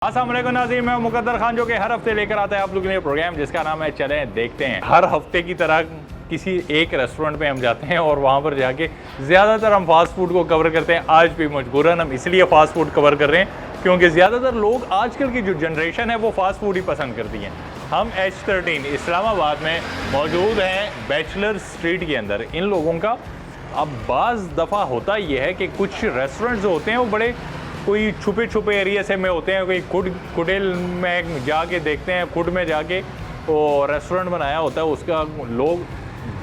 अस्सलाम वालेकुम नाज़रीन, मैं मुकद्दर खान जो कि हर हफ्ते लेकर आता है आप लोगों के लिए प्रोग्राम जिसका नाम है चलें देखते हैं। हर हफ्ते की तरह किसी एक रेस्टोरेंट में हम जाते हैं और वहाँ पर जाके ज़्यादातर हम फास्ट फूड को कवर करते हैं। आज भी मजबूरन हम इसलिए फ़ास्ट फूड कवर कर रहे हैं क्योंकि ज़्यादातर लोग आजकल की जो जनरेशन है वो फ़ास्ट फूड ही पसंद करती हैं। हम H13 इस्लामाबाद में मौजूद हैं बैचलर स्ट्रीट के अंदर। इन लोगों का अब बाज़ दफ़ा होता ये है कि कुछ रेस्टोरेंट्स जो होते हैं वो बड़े कोई छुपे छुपे एरिया से में होते हैं, कोई कुडेल में जाके देखते हैं, कुड में जाके वो रेस्टोरेंट बनाया होता है उसका। लोग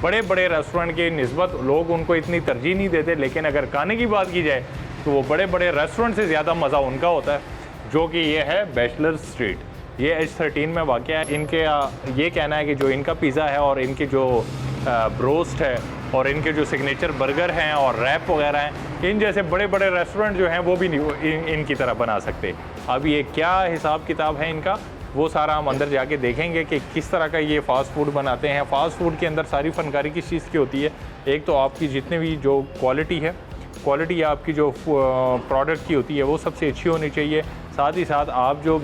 बड़े बड़े रेस्टोरेंट के निस्बत लोग उनको इतनी तरजीह नहीं देते, लेकिन अगर खाने की बात की जाए तो वो बड़े बड़े रेस्टोरेंट से ज़्यादा मज़ा उनका होता है, जो कि ये है बैचलर स्ट्रीट। ये H13 में वाक़या है। इनके ये कहना है कि जो इनका पिज़्ज़ा है और इनके जो ब्रोस्ट है और इनके जो सिग्नेचर बर्गर हैं और रैप वगैरह हैं, इन जैसे बड़े बड़े रेस्टोरेंट जो हैं वो भी नहीं इनकी तरह बना सकते। अब ये क्या हिसाब किताब है इनका, वो सारा हम अंदर जाके देखेंगे कि किस तरह का ये फ़ास्ट फूड बनाते हैं। फ़ास्ट फूड के अंदर सारी फ़नकारी किस चीज़ की होती है। एक तो आपकी जितने भी जो क्वालिटी है, क्वालिटी आपकी जो प्रोडक्ट की होती है वो सबसे अच्छी होनी चाहिए। साथ ही साथ आप जो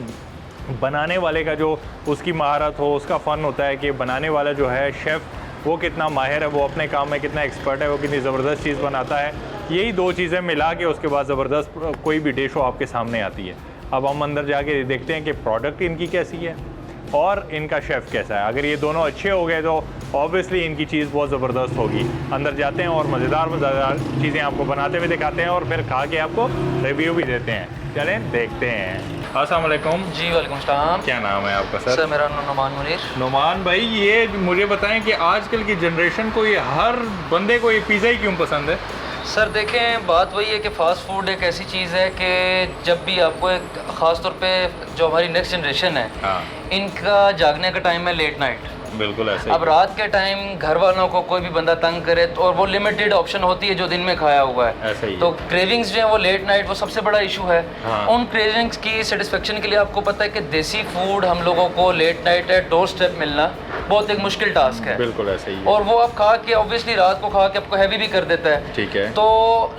बनाने वाले का जो उसकी महारत हो, उसका फ़न होता है कि बनाने वाला जो है शेफ़ वो कितना माहिर है, वो अपने काम में कितना एक्सपर्ट है, वो कितनी ज़बरदस्त चीज़ बनाता है। यही दो चीज़ें मिला के उसके बाद ज़बरदस्त कोई भी डिश हो आपके सामने आती है। अब हम अंदर जाके देखते हैं कि प्रोडक्ट इनकी कैसी है और इनका शेफ़ कैसा है। अगर ये दोनों अच्छे हो गए तो ऑब्वियसली इनकी चीज़ बहुत ज़बरदस्त होगी। अंदर जाते हैं और मज़ेदार चीज़ें आपको बनाते हुए दिखाते हैं और फिर खा के आपको रिव्यू भी देते हैं। चलें देखते हैं। अस्सलाम वालेकुम। जी वालेकुम सलाम। क्या नाम है आपका सर? सर मेरा नाम नुमान मुनीर। नुमान भाई, ये मुझे बताएं कि आजकल की जनरेशन को ये हर बंदे को ये पिज़्ज़ा ही क्यों पसंद है? सर देखें, बात वही है कि फ़ास्ट फूड एक ऐसी चीज़ है कि जब भी आपको एक ख़ास तौर पे जो हमारी नेक्स्ट जनरेशन है, हाँ, इनका जागने का टाइम है लेट नाइट। बिल्कुल ऐसे अब रात के टाइम घर वालों को कोई भी बंदा तंग करे तो, और वो लिमिटेड ऑप्शन होती है जो दिन में खाया हुआ है, ऐसे ही तो क्रेविंग्स जो है वो लेट नाइट वो सबसे बड़ा इशू है। हाँ। उन क्रेविंग्स की सेटिस्फेक्शन के लिए आपको पता है कि देसी फूड हम लोगों को लेट नाइट है डोर स्टेप मिलना बहुत एक मुश्किल टास्क है। बिल्कुल ऐसे ही है। और वो आप खा के ऑब्वियसली रात को खा के आपको हैवी भी कर देता है। ठीक है। तो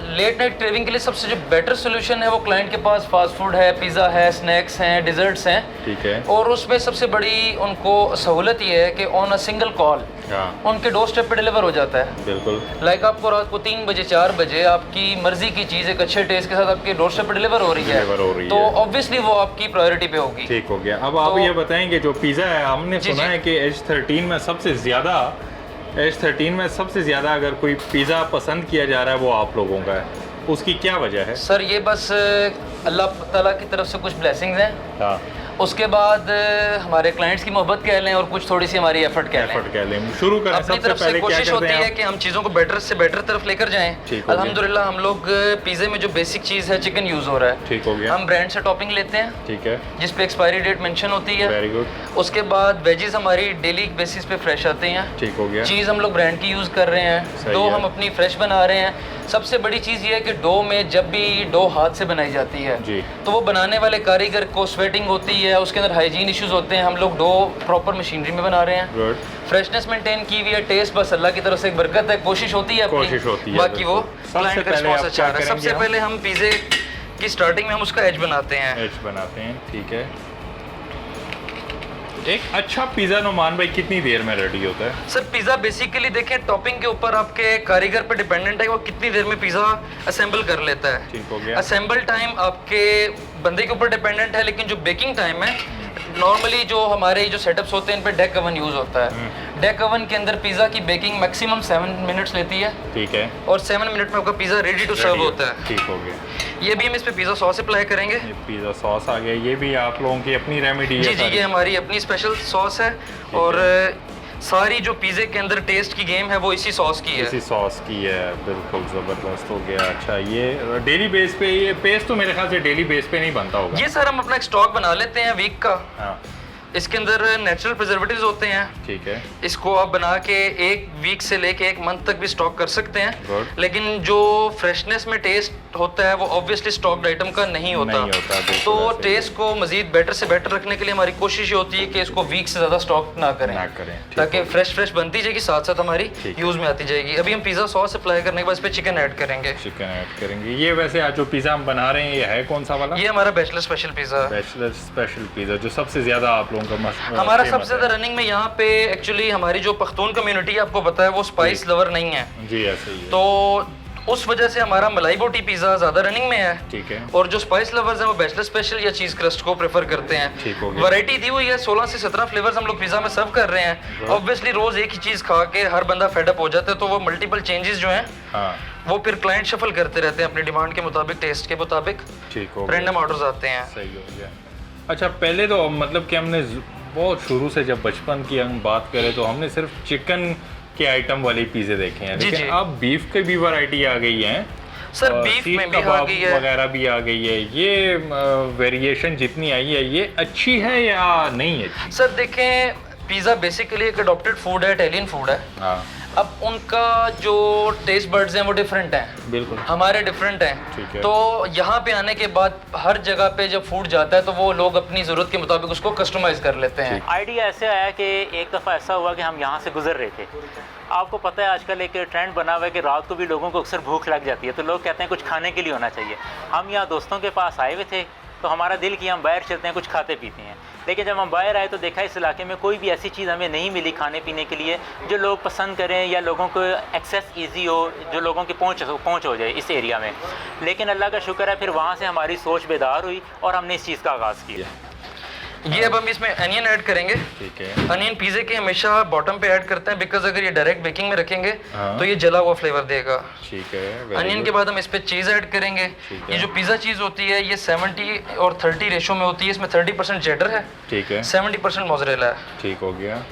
लेट नाइट क्रेविंग के लिए सबसे जो बेटर सोल्यूशन है वो क्लाइंट के पास फास्ट फूड है, पिज़्ज़ा है, स्नैक्स हैं, डिज़र्ट्स हैं। ठीक है। और उसमें सबसे बड़ी उनको सहूलत ये है कि ऑन अ सिंगल कॉल उनके डोर स्टेप पे डिलीवर हो जाता है। बिल्कुल। लाइक आपको रात को 3 बजे 4 बजे आपकी मर्जी की चीज़ एक अच्छे टेस्ट के साथ आपके डोर स्टेप पे डिलीवर हो रही है, तो ऑब्वियसली वो आपकी प्रायोरिटी पे होगी। ठीक हो गया। अब आप ये बताएंगे जो पिज़्ज़ा है, हमने सुना है कि H13 में सबसे ज़्यादा अगर कोई पिज़्ज़ा पसंद किया जा रहा है वो आप लोगों का है, उसकी क्या वजह है? सर ये बस अल्लाह ताला की तरफ से कुछ ब्लेसिंग्स हैं। हाँ। उसके बाद हमारे क्लाइंट्स की मोहब्बत कह लें और कुछ थोड़ी सी हमारी एफर्ट कह लें। शुरू करें। अपनी तरफ से कोशिश होती है कि हम चीज़ों को बेटर से बेटर तरफ लेकर जाएं। अल्हम्दुलिल्लाह हम लोग पिज़्ज़े में जो बेसिक चीज़ है चिकन यूज़ हो रहा है। ठीक हो गया। हम ब्रांड से टॉपिंग लेते हैं, ठीक है, जिस पे एक्सपायरी डेट मेंशन होती है। Very good. उसके बाद वेजीज हमारी डेली बेसिस पे फ्रेश आते हैं। ठीक हो गया। चीज़ हम लोग ब्रांड की यूज़ कर रहे हैं, डो हम अपनी फ्रेश बना रहे हैं। सबसे बड़ी चीज़ ये है कि डो में जब भी डो हाथ से बनाई जाती है जी, तो वो बनाने वाले कारीगर को स्वेटिंग होती है, उसके अंदर हाइजीन इश्यूज होते हैं। हम लोग डो प्रॉपर मशीनरी में बना रहे हैं। गुड। फ्रेशनेस मेंटेन की हुई है, टेस्ट बस अल्लाह की तरफ से एक बरकत है, कोशिश होती है अपनी, बाकी वो क्लाइंट का रिस्पांस अच्छा है। सबसे पहले हम पिज़्ज़े की स्टार्टिंग में हम उसका एज बनाते हैं। एज बनाते हैं, ठीक है। एक अच्छा पिज़्ज़ा नुमान भाई कितनी देर में रेडी होता है? सर पिज़्ज़ा बेसिकली देखें टॉपिंग के ऊपर आपके कारीगर पे डिपेंडेंट है वो कितनी देर में पिज़्ज़ा असेंबल कर लेता है। ठीक हो गया। असेंबल टाइम आपके बंदे के ऊपर डिपेंडेंट है, लेकिन जो बेकिंग टाइम है नॉर्मली जो हमारे जो सेटअप्स होते हैं इन पे डेक ओवन यूज़ होता है। डेक ओवन के अंदर पिज़्ज़ा की बेकिंग मैक्सिमम 7 मिनट्स लेती है। ठीक है। और 7 मिनट में आपका पिज़्ज़ा रेडी टू सर्व होता है। ठीक हो गया। ये भी हम इस पे पिज़्ज़ा सॉस अप्लाई करेंगे। ये पिज़्ज़ा सॉस आ गया, ये भी आप लोगों की अपनी रेमेडी है? जी जी, ये हमारी अपनी स्पेशल सॉस है और सारी जो पिज़्ज़े के अंदर टेस्ट की गेम है वो इसी सॉस की है। इसी सॉस की है, बिल्कुल ज़बरदस्त हो गया। अच्छा, ये डेली बेस पे, ये पेस्ट तो मेरे ख्याल से डेली बेस पे नहीं बनता होगा? ये सर हम अपना एक स्टॉक बना लेते हैं वीक का। हाँ। इसके अंदर नेचुरल प्रिजर्वेटिव्स होते हैं। ठीक है। इसको आप बना के 1 वीक से लेके 1 मंथ तक भी स्टॉक कर सकते हैं। Good. लेकिन जो फ्रेशनेस में टेस्ट होता है वो ऑब्वियसली स्टॉक्ड आइटम का नहीं होता। बिल्कुल तो ऐसे ही। टेस्ट को मजीद बेटर से बेटर रखने के लिए हमारी कोशिश ये होती है कि इसको वीक से ज़्यादा स्टॉक ना करें, ठीक ताकि हो फ्रेश बनती जाएगी, साथ साथ हमारी ठीक यूज़ में आती जाएगी। अभी हम पिज़्ज़ा सॉस अप्लाई करने के बाद इस पर चिकन ऐड करेंगे। चिकन ऐड करेंगे। ये वैसे आज जो पिज़्ज़ा हम बना रहे हैं ये है कौन सा वाला? ये हमारा बैचलर स्पेशल पिज़्ज़ा है। बैचलर स्पेशल पिज़्ज़ा जो सबसे ज़्यादा आप लोगों का हमारा famous सबसे ज़्यादा है। रनिंग में यहाँ पे एक्चुअली हमारी जो पख्तून कम्युनिटी है, आपको पता है वो स्पाइस लवर नहीं है, जी ऐसे ही है। तो उस वजह से हमारा मलाई बोटी पिज़्ज़ा ज़्यादा रनिंग में है। ठीक है। और जो स्पाइस लवर्स हैं वो बैचलर स्पेशल या चीज़ क्रस्ट को प्रेफर करते हैं। ठीक हो गया। वैरायटी दी हुई है, 16 से 17 फ्लेवर्स हम लोग पिज़्ज़ा में सर्व कर रहे हैं। ऑब्वियसली रोज़ एक ही चीज़ खा के हर बंदा फेडअप हो जाता है, तो वो मल्टीपल चेंजेस जो हैं हाँ वो फिर क्लाइंट शफल करते रहते हैं अपनी डिमांड के मुताबिक, टेस्ट के मुताबिक ठीक हो गया। रैंडम ऑर्डर्स आते हैं। सही हो गया। अच्छा पहले तो मतलब कि हमने बहुत शुरू से जब बचपन की हम बात करें तो हमने सिर्फ चिकन के आइटम वाले पिज़्ज़े देखे हैं, जी, लेकिन जी। अब बीफ की भी वैरायटी आ गई है सर और बीफ सीख में भी आ कबाब गई है वगैरह भी आ गई है। ये वेरिएशन जितनी आई है ये अच्छी है या नहीं है? सर देखें, पिज़्ज़ा बेसिकली एक अडॉप्टेड फूड है, इटालियन फूड है। हाँ अब उनका जो टेस्ट बर्ड्स हैं वो डिफरेंट हैं, बिल्कुल हमारे डिफरेंट ठीक हैं। है। तो यहाँ पे आने के बाद हर जगह पे जब फूड जाता है तो वो लोग अपनी ज़रूरत के मुताबिक उसको कस्टमाइज़ कर लेते हैं। आइडिया ऐसे आया कि एक दफ़ा ऐसा हुआ कि हम यहाँ से गुजर रहे थे। आपको पता है आजकल एक ट्रेंड बना हुआ है कि रात को भी लोगों को अक्सर भूख लग जाती है, तो लोग कहते हैं कुछ खाने के लिए होना चाहिए। हम यहाँ दोस्तों के पास आए हुए थे तो हमारा दिल किया हम बाहर चलते हैं, कुछ खाते पीते हैं। लेकिन जब हम बाहर आए तो देखा इस इलाके में कोई भी ऐसी चीज़ हमें नहीं मिली खाने पीने के लिए जो लोग पसंद करें या लोगों को एक्सेस इजी हो, जो लोगों की पहुंच हो जाए इस एरिया में। लेकिन अल्लाह का शुक्र है फिर वहाँ से हमारी सोच बेदार हुई और हमने इस चीज़ का आगाज़ किया। ये अब हम इसमें अनियन ऐड करेंगे। ठीक है। अनियन पिज़्ज़े के हमेशा बॉटम पे ऐड करते हैं, बिकॉज अगर ये डायरेक्ट बेकिंग में रखेंगे हाँ। तो ये जला हुआ फ्लेवर देगा। ठीक है। very onion good। के बाद हम इस पे चीज़ ऐड करेंगे। ठीक ये है। जो पिज़्ज़ा चीज़ होती है ये 70 और 30 रेशो में होती है। इसमें 30% चेडर है, ठीक है। 70% मोज़रेला है। ठीक हो गया।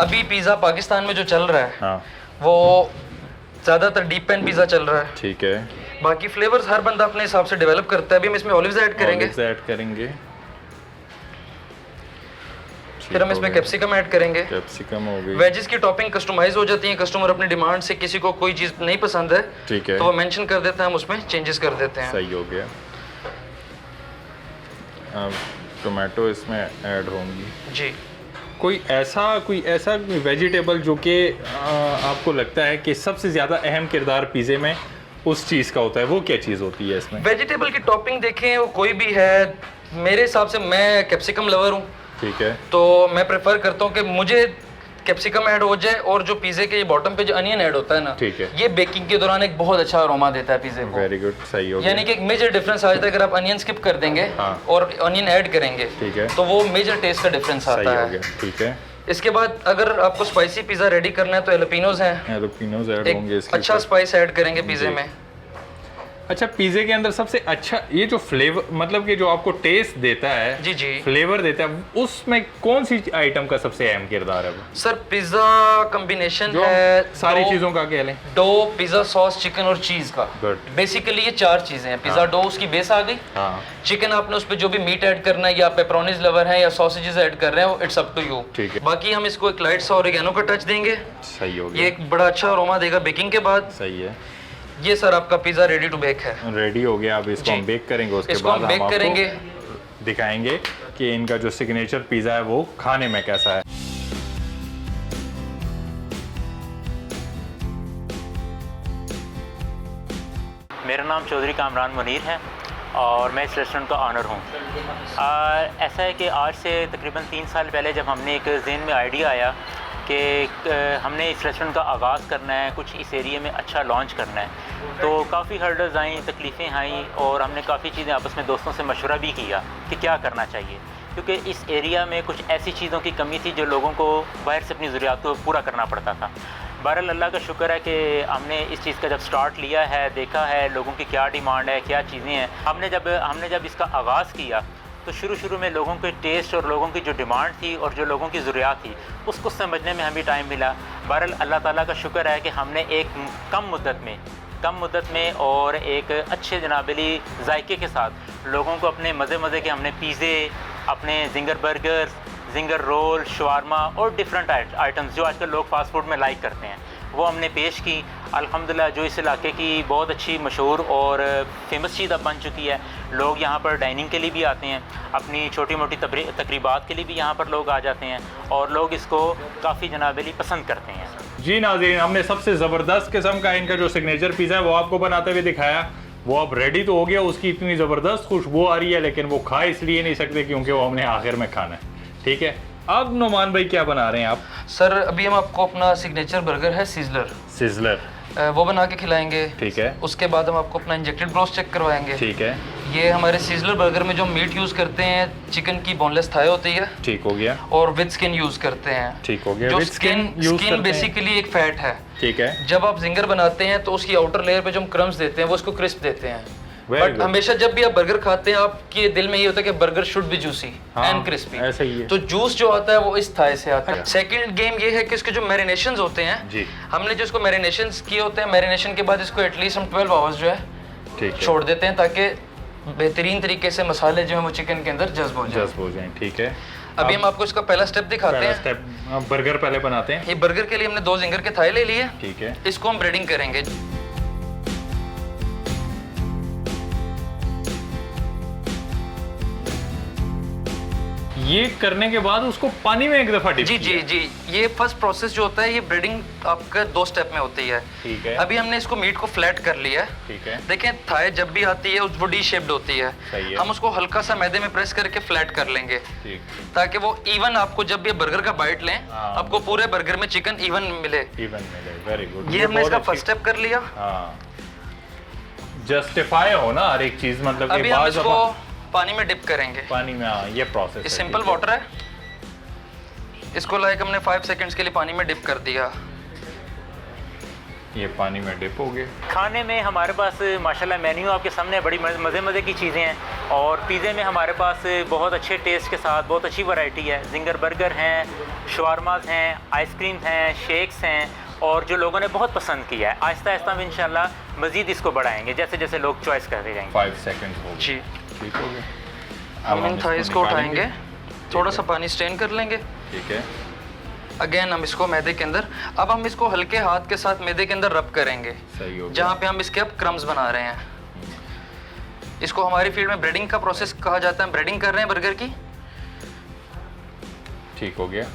अभी पिज़्ज़ा पाकिस्तान में जो चल रहा है हाँ वो ज़्यादातर डीप पैन पिज़्ज़ा चल रहा है। ठीक है। बाकी फ्लेवर्स हर बंदा अपने हिसाब से डेवलप करता है। अभी हम इसमें ऑलिव्स ऐड करेंगे, Olives ऐड करेंगे। फिर हम इसमें कैप्सिकम ऐड करेंगे। कैप्सिकम हो गई। वेजेस की टॉपिंग कस्टमाइज हो जाती है, कस्टमर अपनी डिमांड से किसी को कोई चीज़ नहीं पसंद है ठीक है। तो वो मेंशन कर देता है, हम उसमें चेंजेस कर देते हैं। सही हो गया। अब टोमेटो इसमें ऐड होंगी। जी। कोई ऐसा वेजिटेबल जो कि आपको लगता है कि सबसे ज़्यादा अहम किरदार पिज़्ज़े में उस चीज़ का होता है, वो क्या चीज़ होती है इसमें? वेजिटेबल की टॉपिंग देखें वो कोई भी है, मेरे हिसाब से मैं कैप्सिकम लवर हूँ, ठीक है। तो मैं प्रेफर करता हूँ कि मुझे कैप्सिकम ऐड हो जाए। और जो पिज़्ज़े के बॉटम पे जो अनियन ऐड होता है ना, ठीक है। ये बेकिंग के दौरान एक बहुत अच्छा अरोमा देता है पिज़्ज़े को। Very good. सही हो गया। यानी कि एक मेजर डिफरेंस आ जाता है अगर आप अनियन स्किप कर देंगे हाँ। और अनियन ऐड करेंगे, ठीक है। तो वो मेजर टेस्ट का डिफरेंस सही आता हो है। गया। ठीक है। इसके बाद अगर आपको स्पाइसी पिज़्ज़ा रेडी करना है तो एलोपिनोज हैं, जैलपिनोज ऐड होंगे एक इसके अच्छा ऊपर। स्पाइस ऐड करेंगे पिज़्ज़े जी। में। अच्छा पिज़्ज़े के अंदर सबसे अच्छा ये जो फ्लेवर मतलब कि जो आपको टेस्ट देता है, जी जी। फ्लेवर देता है, उसमें कौन सी आइटम का सबसे अहम किरदार है वो? सर पिज़्ज़ा कॉम्बिनेशन जो है सारी डो- चीज़ों का कह लें। डो, पिज़्ज़ा सॉस, चिकन और चीज़ का। Good। बेसिकली ये 4 चीज़ें हैं। पिज़्ज़ा डो उसकी बेस आ गई, हाँ चिकन आपने उस पर जो भी मीट ऐड करना है या पेपरोनीज लवर है या सॉसेजेस ऐड कर रहे हैं, इट्स अप टू यू। ठीक है। बाकी हम इसको एक लाइट सा ऑरिगेनो का टच देंगे, सही हो ये गया। एक बड़ा अच्छा अरोमा देगा बेकिंग के बाद। सही है। ये सर आपका पिज़्ज़ा रेडी टू बेक है। रेडी हो गया। अब इसको जी। हम बेक करेंगे, उसके इसको बाद हम बेक आपको करेंगे। दिखाएंगे कि इनका जो सिग्नेचर पिज़्ज़ा है वो खाने में कैसा है। मेरा नाम चौधरी कामरान मुनीर है और मैं इस रेस्टोरेंट का ऑनर हूँ। ऐसा है कि आज से तकरीबन 3 साल पहले जब हमने एक ज़हन में आइडिया आया कि हमने इस रेस्टोरेंट का आगाज़ करना है, कुछ इस एरिया में अच्छा लॉन्च करना है, तो काफ़ी हर्डल्स आई, तकलीफ़ें आई और हमने काफ़ी चीज़ें आपस में दोस्तों से मशवरा भी किया कि क्या करना चाहिए, क्योंकि इस एरिया में कुछ ऐसी चीज़ों की कमी थी जो लोगों को बाहर से अपनी ज़रूरियात को पूरा करना पड़ता था। बहरहाल अल्लाह का शुक्र है कि हमने इस चीज़ का जब स्टार्ट लिया है, देखा है लोगों की क्या डिमांड है, क्या चीज़ें हैं। हमने जब इसका आगाज़ किया तो शुरू में लोगों के टेस्ट और लोगों की जो डिमांड थी और जो लोगों की ज़रूरियात थी उसको समझने में हमें टाइम मिला। बहरहाल अल्लाह ताला का शुक्र है कि हमने एक कम मुद्दत में और एक अच्छे जनाबली जायके के साथ लोगों को अपने मज़े के हमने पिज़्ज़े, अपने ginger burgers, ginger role, shawarma और डिफरेंट आइटम्स जो आजकल लोग फास्ट फूड में लाइक करते हैं वो हमने पेश की। अल्हम्दुलिल्लाह जो इस इलाके की बहुत अच्छी मशहूर और फेमस चीज़ अब बन चुकी है। लोग यहाँ पर डाइनिंग के लिए भी आते हैं, अपनी छोटी मोटी तकरीबात के लिए भी यहाँ पर लोग आ जाते हैं और लोग इसको काफ़ी जनाबली पसंद करते हैं। जी नाज़रीन, हमने सबसे ज़बरदस्त किस्म का इनका जो सिग्नेचर पिज़्ज़ा है वो आपको बनाते हुए दिखाया। वो अब रेडी तो हो गया, उसकी इतनी ज़बरदस्त खुशबू आ रही है, लेकिन वो खा इसलिए नहीं सकते क्योंकि वो हमने आखिर में खाना है। ठीक है, अब नुमान भाई क्या बना रहे हैं आप? सर अभी हम आपको अपना सिग्नेचर बर्गर है सिजलर वो बना के खिलाएंगे। ठीक है। उसके बाद हम आपको अपना इंजेक्टेड ब्रोस्ट चेक करवाएंगे। ठीक है। ये हमारे सिजलर बर्गर में जो मीट यूज़ करते हैं, चिकन की बोनलेस थाई होती है। ठीक हो गया। और विद स्किन यूज़ करते हैं। ठीक हो गया। जो स्किन बेसिकली एक फैट है। ठीक है। जब आप जिंगर बनाते हैं तो उसकी आउटर लेयर पे जो हम क्रम्स देते हैं वो उसको क्रिस्प देते हैं। बट हमेशा जब भी आप बर्गर खाते हैं आपके दिल में ये होता है कि burger should be juicy and crispy. ऐसा ही है। तो जूस जो आता है वो इस थाई से आता है। सेकंड गेम ये है कि इसके जो मैरिनेशंस होते हैं जी, हमने जो इसको मैरिनेशंस किए होते हैं, मैरिनेशन के बाद इसको एटलीस्ट हम 12 आवर्स जो है छोड़ देते हैं ताकि बेहतरीन तरीके से मसाले जो है वो चिकन के अंदर जज्ब हो जाए। ठीक है। अभी हम आपको इसका पहला स्टेप दिखाते हैं। स्टेप बर्गर पहले बनाते हैं। ये बर्गर के लिए हमने 2 जिंगर के थाई ले लिए। ठीक है। इसको हम ब्रेडिंग करेंगे। ये करने के बाद उसको पानी में एक दफा डिप जी ये फर्स्ट प्रोसेस जो होता है ये ब्रेडिंग आपका 2 स्टेप में होती है। ठीक है। अभी हमने इसको मीट को फ्लैट कर लिया है। ठीक है। देखें थाई जब भी आती है वो डी शेप्ड होती है। सही है। हम उसको हल्का सा मैदे में प्रेस करके फ्लैट कर लेंगे। ठीक। ताकि वो इवन आपको जब भी बर्गर का बाइट लें आपको पूरे बर्गर में चिकन इवन मिले। Very good. ये हमने इसका फर्स्ट स्टेप कर लिया। जस्टिफाई हो ना हर एक चीज, मतलब अभी हम इसको पानी में डिप करेंगे। पानी में ये प्रोसेस ये सिंपल वाटर है। इसको लाइक हमने 5 सेकंड्स के लिए पानी में डिप कर दिया। ये पानी में डिप हो गए। खाने में हमारे पास माशाल्लाह मेन्यू आपके सामने बड़ी मज़े की चीज़ें हैं और पिज़्ज़े में हमारे पास बहुत अच्छे टेस्ट के साथ बहुत अच्छी वैरायटी है। जिंगर बर्गर हैं, शवारमाज हैं, आइसक्रीम हैं, शेक्स हैं और जो लोगों ने बहुत पसंद किया है। आहिस्ता आहिस्ता हम इंशाल्लाह मज़ीद इसको बढ़ाएंगे जैसे जैसे लोग चॉइस करते जाएंगे। 5 सेकंड हो गए। जी ठीक हो गया। हम इन थाइस को उठाएंगे, थोड़ा सा पानी स्ट्रेन कर लेंगे। ठीक है। अगेन हम इसको मैदे के अंदर, अब हम इसको हल्के हाथ के साथ मैदे के अंदर रब करेंगे। सही हो गया। जहाँ पे हम इसके अब क्रम्स बना रहे हैं। इसको हमारी फील्ड में ब्रेडिंग का प्रोसेस कहा जाता है। ब्रेडिंग कर रहे हैं बर्गर की। ठीक हो गया।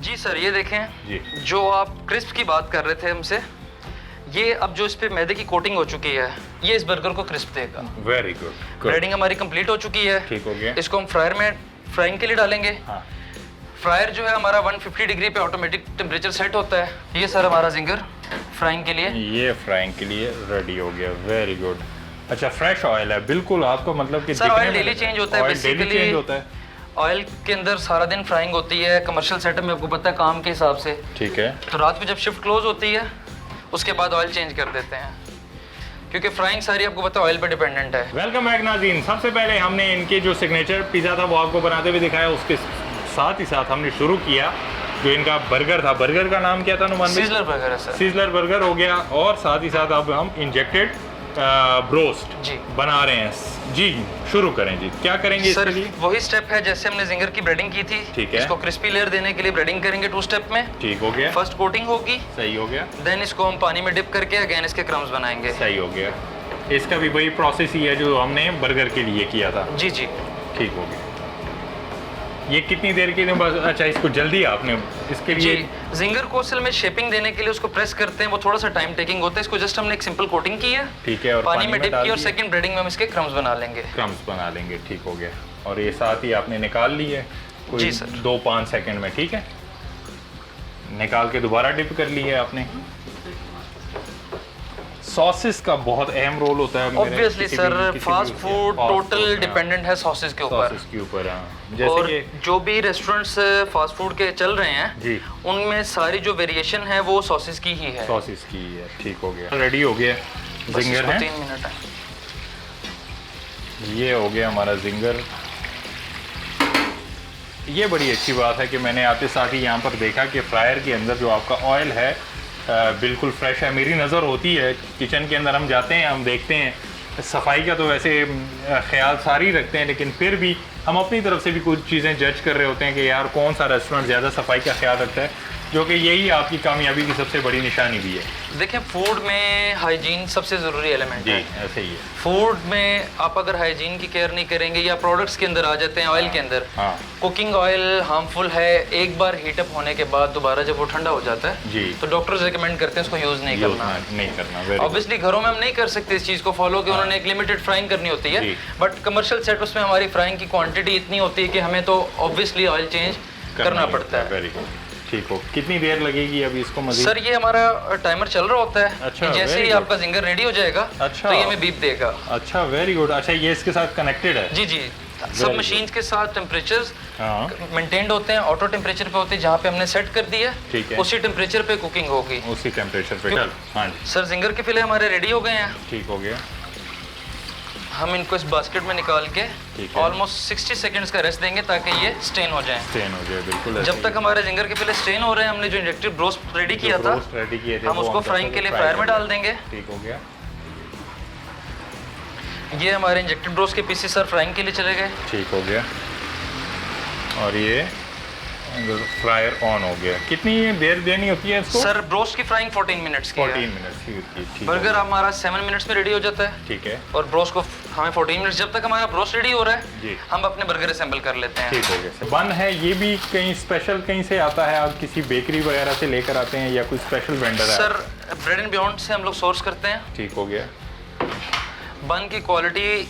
जी सर, ये देखें जी। जो आप क्रिस्प की बात कर रहे थे हमसे, ये अब जो इस पे मैदे की कोटिंग हो चुकी है ये इस बर्गर को क्रिस्प देगा। Very good. ब्रेडिंग हमारी कंप्लीट हो चुकी है। ठीक हो गया। इसको हम फ्रायर में फ्राइंग के लिए डालेंगे। हाँ। फ्रायर जो है हमारा 150 डिग्री पे ऑटोमेटिक टेम्परेचर सेट होता है। ये सर हमारा जिंगर फ्राइंग के लिए, ये फ्राइंग के लिए रेडी हो गया। Very good. अच्छा, फ्रेश ऑयल है बिल्कुल आपको, मतलब कि सर ऑयल डेली चेंज होता है। बेसिकली चेंज होता है। ऑयल के अंदर सारा दिन फ्राइंग होती है कमर्शियल सेटअप में, आपको पता है काम के हिसाब से। ठीक है। तो रात को जब शिफ्ट क्लोज होती है उसके बाद ऑयल चेंज कर देते हैं क्योंकि फ्राइंग सारी आपको पता है ऑयल पे डिपेंडेंट है। वेलकम बैक नाज़रीन। सबसे पहले हमने इनके जो सिग्नेचर पिज़्ज़ा था वो आपको बनाते हुए दिखाया, उसके साथ ही साथ हमने शुरू किया जो इनका बर्गर था। बर्गर का नाम क्या था नुमान भाई? सिजलर बर्गर है सर। सिजलर बर्गर हो गया और साथ ही साथ अब हम इंजेक्टेड ब्रोस्ट जी बना रहे हैं। जी शुरू करें जी, क्या करेंगे सर? इसके लिए? वही स्टेप है जैसे हमने जिंगर की ब्रेडिंग की थी। ठीक है। इसको क्रिस्पी लेयर देने के लिए ब्रेडिंग करेंगे 2 स्टेप में। ठीक हो गया। फर्स्ट कोटिंग होगी। सही हो गया। देन इसको हम पानी में डिप करके अगेन इसके क्रम्स बनाएंगे। सही हो गया। इसका भी वही प्रोसेस ही है जो हमने बर्गर के लिए किया था। जी जी ठीक हो गया। ये कितनी देर के लिए बस? अच्छा, इसको जल्दी आपने इसके लिए जी जिंगर को असल में शेपिंग देने के लिए उसको प्रेस करते हैं, वो थोड़ा सा टाइम टेकिंग होता है। इसको जस्ट हमने एक सिंपल कोटिंग की है। ठीक है। और पानी में डिप डाल की और दिया। सेकंड ब्रेडिंग में हम इसके क्रम्स बना लेंगे। क्रम्स बना लेंगे। ठीक हो गया। और ये साथ ही आपने निकाल ली है कोई जी सर। 2-5 सेकंड में। ठीक है, निकाल के दोबारा डिप कर ली है आपने। सॉसेस का बहुत अहम रोल होता है। Obviously sir, fast food total dependent है सॉसेस के ऊपर। सॉसेस के ऊपर, हाँ। जैसे और कि जो भी रेस्टोरेंट्स फास्ट फूड के चल रहे हैं जी, उनमें सारी जो वेरिएशन है वो सॉसेस की ही है। सॉसेस की है। ठीक हो गया। रेडी हो गया। बस जिंगर इसको है, 3 मिनट है। ये हो गया हमारा जिंगर। ये बड़ी अच्छी बात है कि मैंने आते साथ ही यहाँ पर देखा कि फ्रायर के अंदर जो आपका ऑयल है बिल्कुल फ्रेश है। मेरी नज़र होती है किचन के अंदर हम जाते हैं, हम देखते हैं सफाई का तो वैसे ख्याल सारी रखते हैं, लेकिन फिर भी हम अपनी तरफ से भी कुछ चीज़ें जज कर रहे होते हैं कि यार कौन सा रेस्टोरेंट ज़्यादा सफाई का ख्याल रखता है, जो कि यही आपकी कामयाबी की सबसे बड़ी निशानी भी है। देखिए फूड में हाइजीन सबसे ज़रूरी एलिमेंट जी है। ऐसे ही है। फूड में आप अगर हाइजीन की केयर नहीं करेंगे या प्रोडक्ट्स के अंदर आ जाते हैं, ऑयल के अंदर, हाँ कुकिंग ऑयल हार्मफुल है। एक बार हीटअप होने के बाद दोबारा जब वो ठंडा हो जाता है जी, तो डॉक्टर्स रिकमेंड करते हैं उसको यूज़ नहीं करना। नहीं करना। very good। ऑब्वियसली घरों में हम नहीं कर सकते इस चीज़ को फॉलो कि उन्होंने एक लिमिटेड फ्राइंग करनी होती है, जी। बट कमर्शियल सेटअप्स में हमारी फ्राइंग की क्वांटिटी इतनी होती है कि हमें तो ऑब्वियसली ऑयल चेंज करना पड़ता है। वेरी गुड, ठीक हो। कितनी देर लगेगी अभी इसको मजीद? सर ये हमारा टाइमर चल रहा होता है। अच्छा, कि जैसे very ही good। आपका जिंगर रेडी हो जाएगा अच्छा। तो ये हमें बीप देगा। अच्छा वेरी गुड। अच्छा ये इसके साथ कनेक्टेड है? जी जी, सब good। मशीन्स के साथ टेम्परेचर्स हाँ मेंटेन्ड होते हैं, ऑटो टेम्परेचर पे होते हैं, जहाँ पे हमने सेट कर दी है ठीक है। उसी टेम्परेचर पे कुकिंग होगी। उसी टेम्परेचर पे। क्यों? चल हाँ जी सर जिंगर के फिले हमारे रेडी हो गए हैं। ठीक हो गया। हम इनको इस बास्केट में निकाल के ठीक है। ऑलमोस्ट 60 सेकंड्स का रेस्ट देंगे ताकि ये स्टेन हो जाए। स्टेन हो जाए बिल्कुल ऐसे जब ही। तक हमारे जिंगर के फिले स्टेन हो रहे हैं, हमने जो इंजेक्टिव ब्रोस्ट रेडी किया था रोस्ट रेडी किए थे हम वो उसको फ्राइंग के लिए फ्रायर में डाल देंगे। ठीक हो गया। ये हमारे इंजेक्टेड ब्रोस्ट के पीसेस सर फ्राइंग के लिए चले गए। ठीक हो गया। और ये फ्रायर ऑन हो गया। कितनी देर देनी होती है इसको? सर ब्रोस्ट की फ्राइंग 14 मिनट्स की 14 है। मिनट्स की होती है। ठीक बर्गर हो हमारा 7 मिनट्स में रेडी हो जाता है गया। ठीक है और ब्रोस्ट को हमें 14 मिनट्स। जब तक हमारा ब्रोस्ट रेडी हो रहा जी। है हम अपने बर्गर असेंबल कर लेते हैं। ठीक हो गया। बन है ये भी कहीं स्पेशल कहीं से आता है? आप किसी बेकरी वगैरह से लेकर आते हैं या कोई स्पेशल वेंडर है? सर ब्रेड एंड बियॉन्ड से हम लोग सोर्स करते हैं। ठीक हो गया। बन की क्वालिटी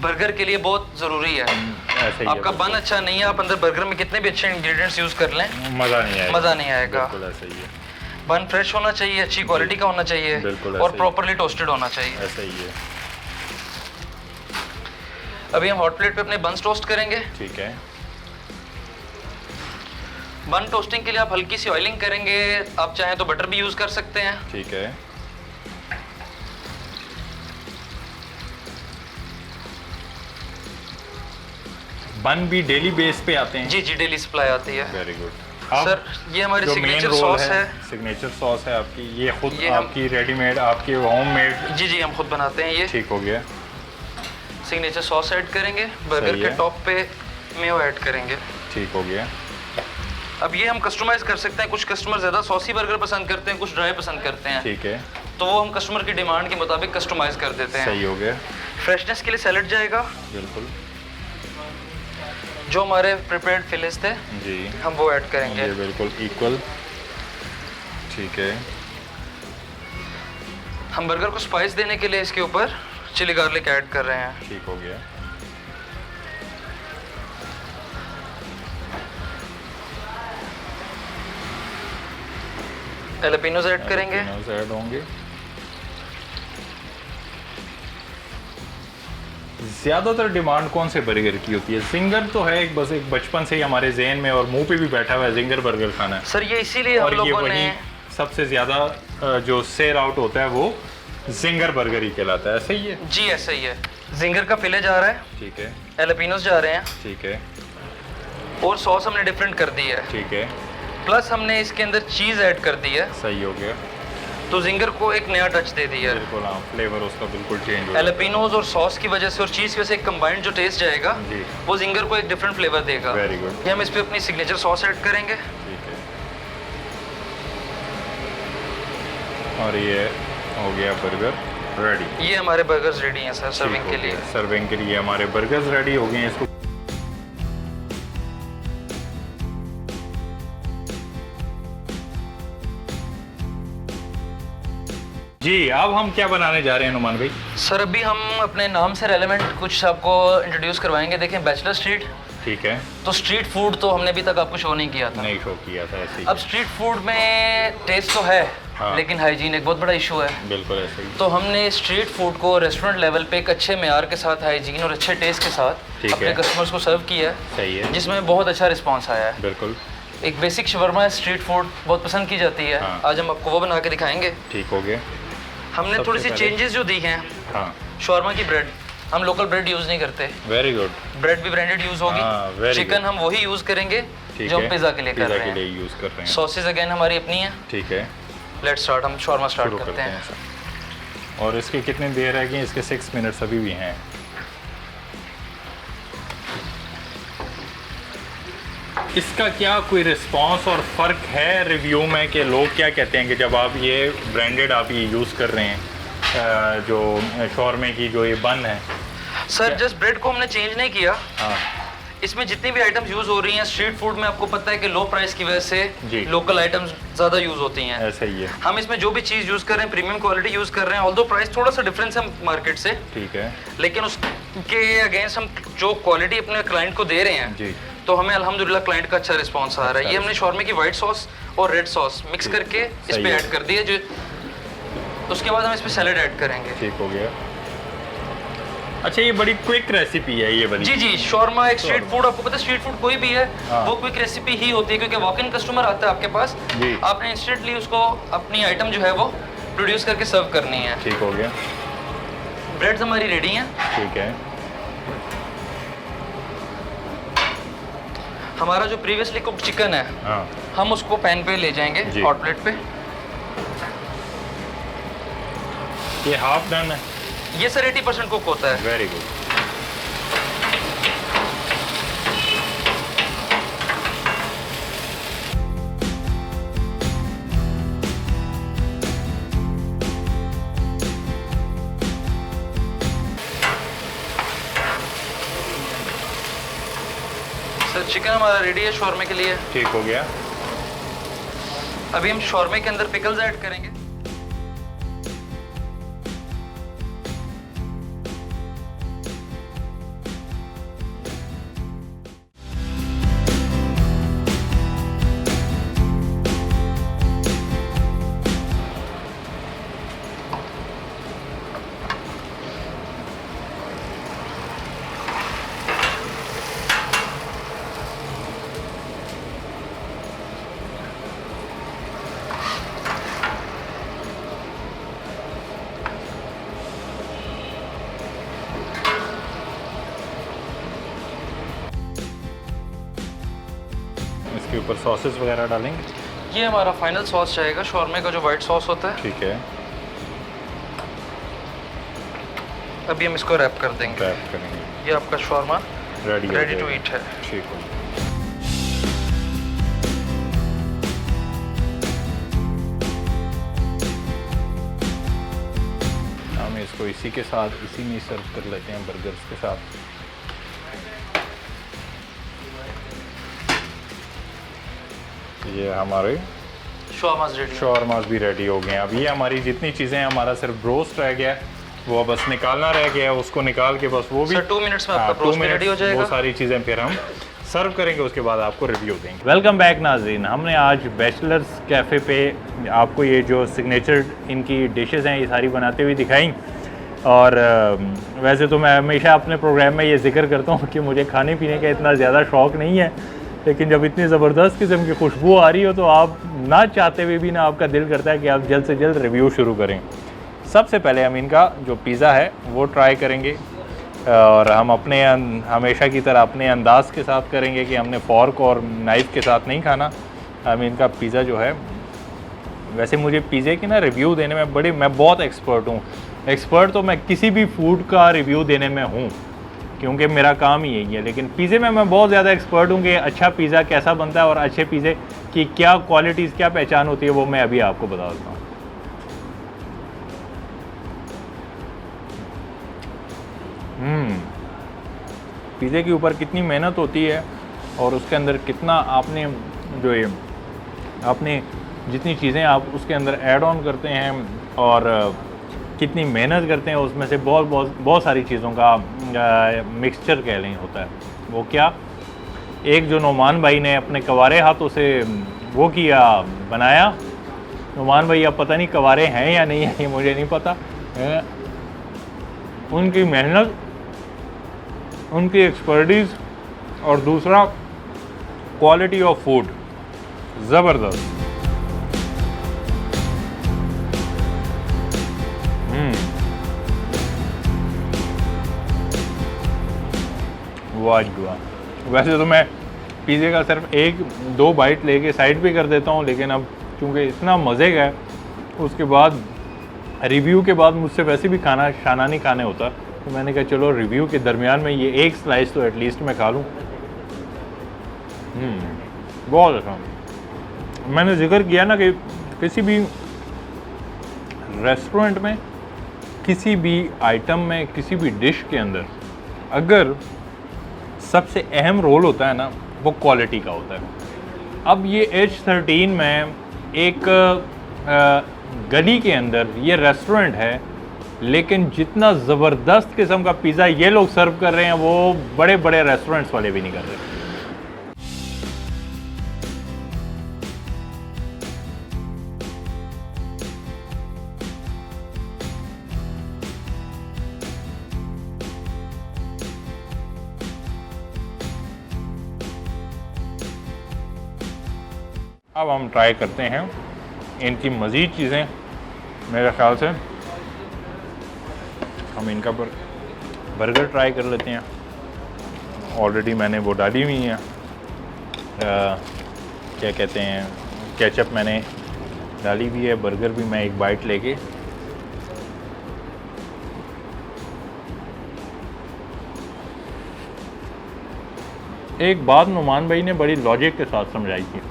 बर्गर के लिए बहुत ज़रूरी है। ऐसे ही आपका है, बन अच्छा नहीं है, आप अंदर बर्गर में कितने भी अच्छे इंग्रेडिएंट्स यूज़ कर लें मज़ा नहीं आएगा। मज़ा नहीं आएगा। बिल्कुल ऐसे ही है। बन फ्रेश होना चाहिए, अच्छी क्वालिटी का होना चाहिए बिल्कुल और ऐसे ही। प्रॉपरली टोस्टेड होना चाहिए। ऐसे ही है। अभी हम हॉट प्लेट पे अपने बन्स टोस्ट करेंगे। ठीक है। बन टोस्टिंग के लिए आप हल्की सी ऑयलिंग करेंगे, आप चाहें तो बटर भी यूज़ कर सकते हैं। ठीक है। बन भी डेली बेस पे आते हैं? जी जी, डेली सप्लाई आती है। Very good. सर ये हमारी जो मेन सिग्नेचर रोल सॉस है। सिग्नेचर सॉस है आपकी, ये खुद ये हम- आपकी रेडीमेड, आपके होममेड? जी जी, हम खुद बनाते हैं ये। ठीक हो गया। सिग्नेचर सॉस ऐड करेंगे, बर्गर सही के है। टॉप पे मेयो ऐड करेंगे। ठीक हो गया। अब ये हम कस्टमाइज कर सकते हैं। कुछ कस्टमर ज़्यादा सॉसी बर्गर पसंद करते हैं, कुछ ड्राई पसंद करते हैं, ठीक है। तो वो हम कस्टमर की डिमांड के मुताबिक कस्टमाइज कर देते हैं। सही हो गया। फ्रेशनेस के लिए सैलेड जाएगा। बिल्कुल जो हमारे प्रिपेयर्ड फिलेस थे जी, हम वो ऐड करेंगे। ये बिल्कुल इक्वल। ठीक है। हम बर्गर को स्पाइस देने के लिए इसके ऊपर चिली गार्लिक ऐड कर रहे हैं। ठीक हो गया। एलपिनोज ऐड करेंगे। ऐड होंगे। ज़्यादातर डिमांड कौन से बर्गर की होती है? जिंगर तो है एक, बस एक बचपन से ही हमारे जहन में और मुंह पे भी बैठा हुआ है, जिंगर बर्गर खाना है। सर ये इसीलिए हम और ये लोगों वही ने सबसे ज़्यादा जो सेल आउट होता है वो जिंगर बर्गर ही कहलाता है। सही है? जी ऐसा ही है। जिंगर का फिले जा रहा है, ठीक है। एलपिनोज जा रहे हैं ठीक है। और सॉस हमने डिफरेंट कर दी है। ठीक है। प्लस हमने इसके अंदर चीज़ ऐड कर दी है, सही हो गया। तो जिंगर को एक नया टच दे दिया है। बिल्कुल हाँ, फ्लेवर उसका बिल्कुल चेंज हो गया। एलपिनोज और सॉस की वजह से और चीज़ की वजह से एक कंबाइंड जो टेस्ट जाएगा जी। वो जिंगर को एक डिफरेंट फ्लेवर देगा। Very good. ये हम इस पे अपनी सिग्नेचर सॉस ऐड करेंगे। ठीक है। और ये हो गया बर्गर रेडी। ये हमारे बर्गर्स रेडी हैं सर सर्विंग के लिए। सर्विंग के लिए हमारे बर्गर्स रेडी हो गए हैं। इसको जी, अब हम क्या बनाने जा रहे हैं नुमान भाई? सर अभी हम अपने नाम से रेलेवेंट कुछ आपको इंट्रोड्यूस करवाएंगे। देखें बैचलर स्ट्रीट, ठीक है। तो स्ट्रीट फूड तो हमने अभी तक आपको शो नहीं किया था। नहीं शो किया था ऐसे ही। अब स्ट्रीट फूड में टेस्ट तो है हाँ। लेकिन हाइजीन एक बहुत बड़ा इशू है। बिल्कुल ऐसे ही। तो हमने स्ट्रीट फूड को रेस्टोरेंट लेवल पे एक अच्छे मेयार के साथ, हाइजीन और अच्छे टेस्ट के साथ ठीक अपने है। कस्टमर्स को सर्व किया है, सही है। जिसमें बहुत अच्छा रिस्पांस आया है। बिल्कुल एक बेसिक शवरमा है, स्ट्रीट फूड बहुत पसंद की जाती है। हाँ। आज हम आपको वो बना के दिखाएंगे। ठीक हो गया। हमने सबसे थोड़ी सी पहले- चेंजेस जो दी हैं, हाँ, शॉर्मा की ब्रेड, हम लोकल ब्रेड यूज़ नहीं करते, वेरी गुड। ब्रेड भी ब्रांडेड यूज़ हाँ, होगी। very chicken good. हम वही यूज़ करेंगे ठीक जो है, हम पिज़्ज़ा के लिए कर पिज़्ज़ा रहे के लिए हैं। यूज़ कर रहे हैं। सॉसेज अगेन हमारी अपनी है। ठीक है, लेट्स स्टार्ट, हम शॉर्मा स्टार्ट शुरू करते हैं। सर। और इसकी कितनी देर रह गई? इसके 6 मिनट्स अभी भी हैं। इसका क्या कोई रिस्पांस और फ़र्क है रिव्यू में कि लोग क्या कहते हैं कि जब आप ये ब्रांडेड आप ये यूज़ कर रहे हैं जो शॉर्मे की जो ये बन है? सर जस्ट ब्रेड को हमने चेंज नहीं किया, हाँ, इसमें जितनी भी आइटम्स यूज़ हो रही हैं स्ट्रीट फूड में, आपको पता है कि लो प्राइस की वजह जी। से लोकल आइटम्स ज़्यादा यूज़ होती हैं। ऐसा ही है। हम इसमें जो भी चीज़ यूज़ कर रहे हैं प्रीमियम क्वालिटी यूज़ कर रहे हैं, ऑल्दो प्राइस थोड़ा सा डिफरेंस है मार्केट से, ठीक है लेकिन उसके अगेंस्ट हम जो क्वालिटी अपने क्लाइंट को दे रहे हैं जी, तो हमें अल्हम्दुलिल्लाह क्लाइंट का अच्छा रिस्पांस आ रहा है। ये हमने शॉर्मे की वाइट सॉस और रेड सॉस मिक्स करके इस सही पे है। ऐड कर दिया, जो उसके बाद हम इस पे सैलेड ऐड करेंगे। ठीक हो गया। अच्छा, ये बड़ी क्विक रेसिपी है ये वाली? जी जी, शॉर्मा एक स्ट्रीट फूड, आपको पता है स्ट्रीट फूड कोई भी है हाँ। वो क्विक रेसिपी ही होती है, क्योंकि वॉक इन कस्टमर आता है आपके पास, जी। आपने इंस्टेंटली उसको अपनी आइटम जो है वो प्रोड्यूस करके सर्व करनी है। ठीक हो गया, ब्रेड्स हमारी रेडी हैं। ठीक है। हमारा जो प्रीवियसली कुक चिकन है हाँ, हम उसको पैन पे ले जाएंगे, जी। हॉट प्लेट पे। ये हाफ डन है? ये सर 80% कुक होता है। Very good. सर चिकन हमारा रेडी है शॉर्मे के लिए। ठीक हो गया। अभी हम शॉर्मे के अंदर पिकल्स ऐड करेंगे। इसके ऊपर सॉसेस वगैरह डालेंगे? ये हमारा फाइनल सॉस जाएगा, शॉर्मे का जो वाइट सॉस होता है। ठीक है, अभी हम इसको रैप कर देंगे। रैप करेंगे। ये आपका शॉर्मा रेडी टू ईट है। ठीक हो गया। हम इसको इसी के साथ इसी में सर्व कर लेते हैं, बर्गर्स के साथ। ये हमारे शॉर्मास रेडी। शॉर्मास भी रेडी हो गए हैं। अब ये हमारी जितनी चीज़ें हैं, हमारा सिर्फ ब्रोस्ट रह गया है, वो बस निकालना रह गया है। उसको निकाल के बस वो भी सर 2 मिनट्स में आपका 2 ब्रोस्ट मिनट रेडी हो जाएगा। वो सारी चीज़ें फिर हम सर्व करेंगे, उसके बाद आपको रिव्यू देंगे। वेलकम बैक नाज़रीन। हमने आज बैचलर्स कैफ़े पे आपको ये जो सिग्नेचर इनकी डिशेज़ हैं ये सारी बनाते हुए दिखाई। और वैसे तो मैं हमेशा अपने प्रोग्राम में ये जिक्र करता हूँ कि मुझे खाने पीने का इतना ज़्यादा शौक़ नहीं है, लेकिन जब इतनी ज़बरदस्त किस्म की खुशबू आ रही हो तो आप ना चाहते हुए भी ना आपका दिल करता है कि आप जल्द से जल्द रिव्यू शुरू करें। सबसे पहले हम इनका जो पिज़्ज़ा है वो ट्राई करेंगे, और हम अपने हमेशा की तरह अपने अंदाज़ के साथ करेंगे कि हमने फ़ॉर्क और नाइफ़ के साथ नहीं खाना। हम इनका पिज़्ज़ा जो है, वैसे मुझे पिज़्ज़े की ना रिव्यू देने में मैं बहुत एक्सपर्ट हूँ। एक्सपर्ट तो मैं किसी भी फूड का रिव्यू देने में हूँ, क्योंकि मेरा काम ही यही है, लेकिन पिज़्ज़े में मैं बहुत ज़्यादा एक्सपर्ट हूँ कि अच्छा पिज़्ज़ा कैसा बनता है और अच्छे पिज़्ज़े की क्या क्वालिटीज़, क्या पहचान होती है, वो मैं अभी आपको बता देता हूँ। पिज़्ज़े के ऊपर कितनी मेहनत होती है और उसके अंदर कितना आपने जो ये आपने जितनी चीज़ें आप उसके अंदर ऐड ऑन करते हैं और कितनी मेहनत करते हैं, उसमें से बहुत सारी चीज़ों का मिक्सचर कह लें होता है। वो क्या, एक जो नोमान भाई ने अपने कवारे हाथों से वो किया बनाया, नोमान भाई अब पता नहीं कवारे हैं या नहीं है, ये मुझे नहीं पता, उनकी मेहनत, उनकी एक्सपर्टीज़, और दूसरा क्वालिटी ऑफ फूड ज़बरदस्त। वाह जी वाह। वैसे तो मैं पिज़्ज़े का सिर्फ 1-2 बाइट लेके साइड पे कर देता हूँ, लेकिन अब चूँकि इतना मज़े का है, उसके बाद रिव्यू के बाद मुझसे वैसे भी खाना शाना नहीं खाने होता, तो मैंने कहा चलो रिव्यू के दरमियान में ये एक स्लाइस तो एटलीस्ट मैं खा लूँ। बहुत अच्छा। मैंने जिक्र किया ना कि किसी भी रेस्टोरेंट में, किसी भी आइटम में, किसी भी डिश के अंदर अगर सबसे अहम रोल होता है ना, वो क्वालिटी का होता है। अब ये H13 में एक गली के अंदर ये रेस्टोरेंट है, लेकिन जितना ज़बरदस्त किस्म का पिज़्ज़ा ये लोग सर्व कर रहे हैं वो बड़े बड़े रेस्टोरेंट्स वाले भी नहीं कर रहे। अब हम ट्राई करते हैं इनकी मज़ीद चीज़ें। मेरे ख्याल से हम इनका बर्गर ट्राई कर लेते हैं। ऑलरेडी मैंने वो डाली हुई है, क्या कहते हैं, केचप मैंने डाली हुई है। बर्गर भी मैं एक बाइट लेके एक बात नुमान भाई ने बड़ी लॉजिक के साथ समझाई थी,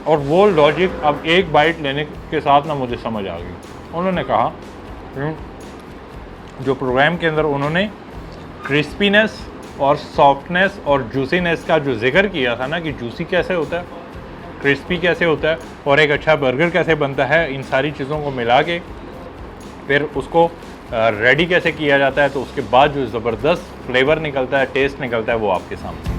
और वो लॉजिक अब एक बाइट लेने के साथ ना मुझे समझ आ गई। उन्होंने कहा, जो प्रोग्राम के अंदर उन्होंने क्रिस्पीनेस और सॉफ्टनेस और जूसीनेस का जो जिक्र किया था ना, कि जूसी कैसे होता है, क्रिस्पी कैसे होता है और एक अच्छा बर्गर कैसे बनता है, इन सारी चीज़ों को मिला के फिर उसको रेडी कैसे किया जाता है, तो उसके बाद जो ज़बरदस्त फ्लेवर निकलता है, टेस्ट निकलता है, वो आपके सामने।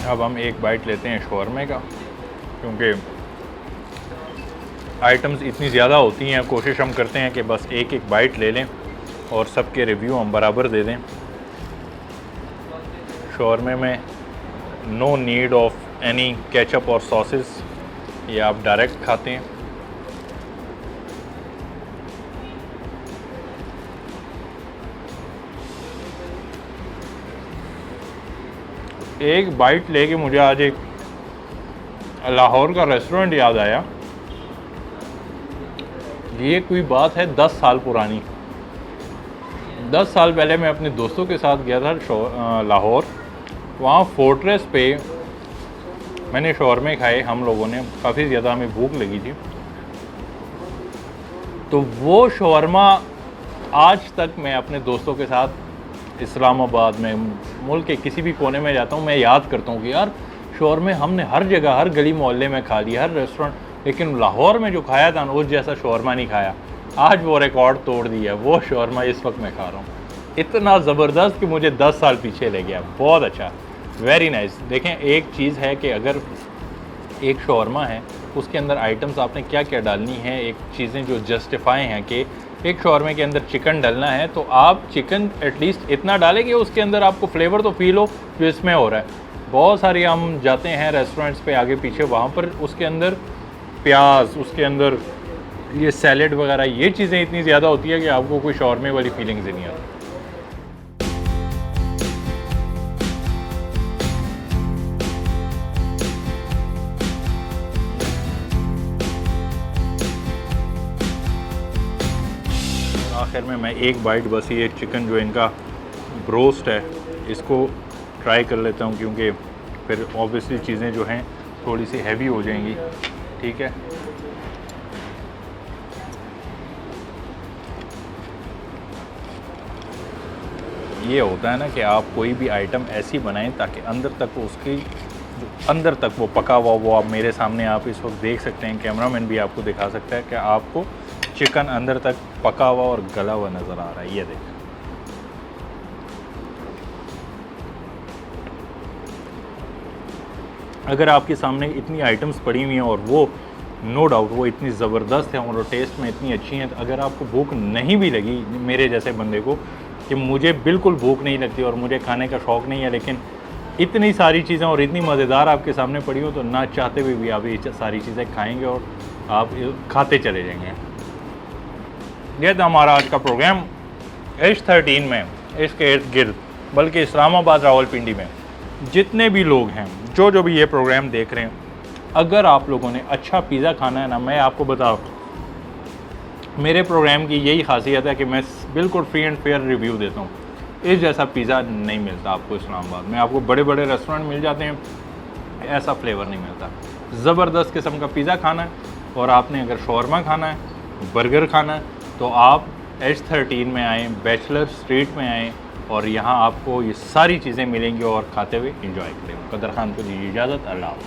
अब हम एक बाइट लेते हैं शॉर्मे का, क्योंकि आइटम्स इतनी ज़्यादा होती हैं, कोशिश हम करते हैं कि बस एक एक बाइट ले लें और सबके रिव्यू हम बराबर दे दें। शॉर्मे में no need of any ketchup और सॉसेस, ये आप डायरेक्ट खाते हैं। एक बाइट लेके मुझे आज एक लाहौर का रेस्टोरेंट याद आया। ये कोई बात है 10 साल पुरानी। 10 साल पहले मैं अपने दोस्तों के साथ गया था लाहौर। वहाँ फोर्ट्रेस पे मैंने शौरमे खाए हम लोगों ने, काफ़ी ज़्यादा हमें भूख लगी थी। तो वो शौरमा आज तक मैं अपने दोस्तों के साथ इस्लामाबाद में, मुल्क के किसी भी कोने में जाता हूँ, मैं याद करता हूँ कि यार शौरमे हमने हर जगह, हर गली मोहल्ले में खा लिया, हर रेस्टोरेंट, लेकिन लाहौर में जो खाया था उस जैसा शौरमा नहीं खाया। आज वो रिकॉर्ड तोड़ दिया, वो शौरमा इस वक्त मैं खा रहा हूँ। इतना ज़बरदस्त कि मुझे 10 साल पीछे ले गया। बहुत अच्छा, वेरी नाइस। देखें, एक चीज़ है कि अगर एक शौरमा है, उसके अंदर आइटम्स आपने क्या क्या डालनी है, एक चीज़ें जो जस्टिफाई हैं कि एक शौरमे के अंदर चिकन डालना है, तो आप चिकन एटलीस्ट इतना डालें कि उसके अंदर आपको फ्लेवर तो फील हो जो इसमें हो रहा है। बहुत सारी हम जाते हैं रेस्टोरेंट्स पे आगे पीछे, वहाँ पर उसके अंदर प्याज, उसके अंदर ये सैलेड वगैरह, ये चीज़ें इतनी ज़्यादा होती है कि आपको कोई शौरमे वाली फीलिंग्स ही नहीं आती। आखिर में मैं एक बाइट बस ये चिकन जो इनका ब्रोस्ट है इसको ट्राई कर लेता हूँ, क्योंकि फिर ऑब्वियसली चीज़ें जो हैं थोड़ी सी हैवी हो जाएंगी। ठीक है, ये होता है ना कि आप कोई भी आइटम ऐसी बनाएं ताकि अंदर तक वो उसकी अंदर तक वो पका हुआ, वो आप मेरे सामने आप इस वक्त देख सकते हैं, कैमरामैन भी आपको दिखा सकता है कि आपको चिकन अंदर तक पका हुआ और गला हुआ नज़र आ रहा है। ये देख, अगर आपके सामने इतनी आइटम्स पड़ी हुई हैं और वो नो डाउट वो इतनी ज़बरदस्त है और टेस्ट में इतनी अच्छी हैं, तो अगर आपको भूख नहीं भी लगी, मेरे जैसे बंदे को कि मुझे बिल्कुल भूख नहीं लगती और मुझे खाने का शौक़ नहीं है, लेकिन इतनी सारी चीज़ें और इतनी मज़ेदार आपके सामने पड़ी हो तो ना चाहते हुए भी आप ये सारी चीज़ें खाएंगे और आप खाते चले जाएंगे। ये था हमारा आज का प्रोग्राम। H13 में इसके इर्द गिर्द बल्कि इस्लामाबाद रावलपिंडी में जितने भी लोग हैं जो भी ये प्रोग्राम देख रहे हैं, अगर आप लोगों ने अच्छा पिज़्ज़ा खाना है ना, मैं आपको बताऊँ मेरे प्रोग्राम की यही खासियत है कि मैं बिल्कुल फ्री एंड फेयर रिव्यू देता हूँ। इस जैसा पिज़्ज़ा नहीं मिलता आपको इस्लामाबाद में। आपको बड़े बड़े रेस्टोरेंट मिल जाते हैं, ऐसा फ्लेवर नहीं मिलता। ज़बरदस्त किस्म का पिज़्ज़ा खाना है और आपने अगर शौरमा खाना है, बर्गर खाना है, तो आप H13 में आएँ, बैचलर स्ट्रीट में आएँ और यहाँ आपको ये सारी चीज़ें मिलेंगी और खाते हुए इंजॉय करें। कदर खान को दीजिए इजाज़त। अल्लाह हाफ़िज़।